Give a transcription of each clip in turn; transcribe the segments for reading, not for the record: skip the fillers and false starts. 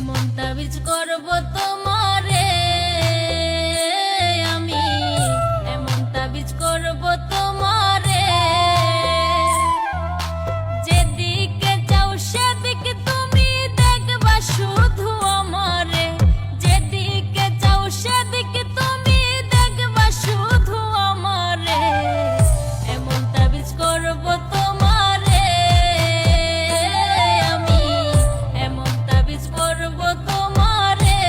এমন তাবিজ করব তোমারে আমি, এমন তাবিজ করব তোমারে, যেদিকে যাও সেদিকে তুমি দেখবা শুধু আমারে, যেদিকে যাও সেদিকে তুমি দেখবা শুধু আমারে, এমন তাবিজ করব তোমারে আমি, এমন তাবিজ করব তোমারে।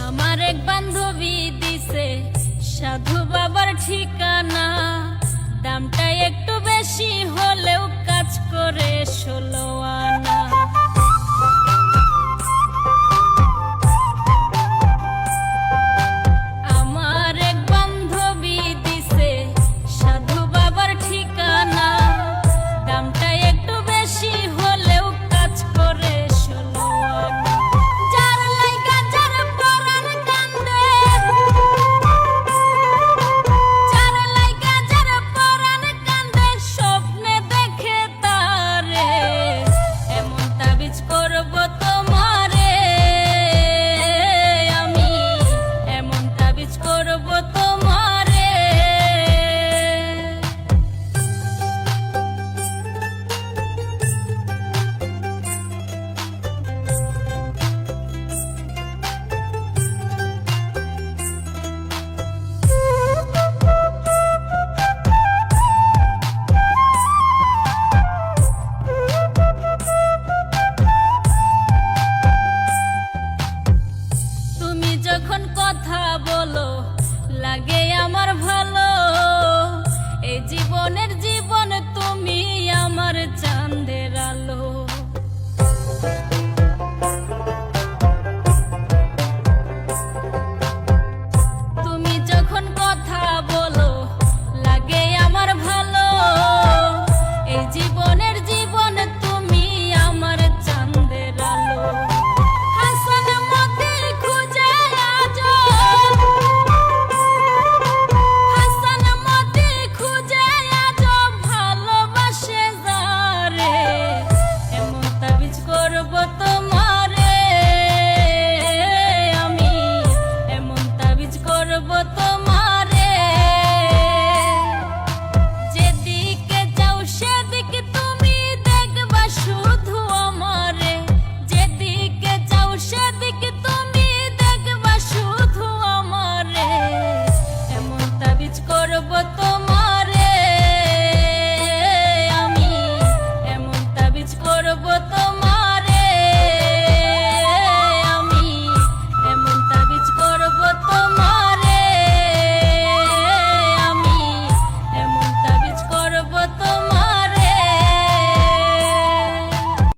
আমার এক বান্ধবী দিছে সাধু বাবার ঠিকানা, দামটা একটু বেশি হলেও কাজ করে 16 আনা। আমার এক বান্ধবী দিছে সাধু বাবার ঠিকানা, দামটা একটু বেশি হলেও কাজ করে 16 আনা। যার লাইগা যার পরাণ কান্দে, যার লাইগা যার পরাণ কান্দে, স্বপ্নে দেখে তারে, এমন তাবিজ করব তোমারে আমি, এমন তাবিজ করব তোমারে। তুমি যখন কথা বলো লাগে আমার ভালো, এই জীবনের জীবন তুমি আমার চাঁদের আলো। তুমি যখন কথা বলো লাগে আমার ভালো, এই জীবনের জীবন তুমি আমার চাঁদের আলো। হাসান মতি খুঁজে আজো, হাসান মতি খুঁজে আজো, ভালোবাসে যারে, এমন তাবিজ করব তোমারে আমি, এমন তাবিজ করব তোমারে।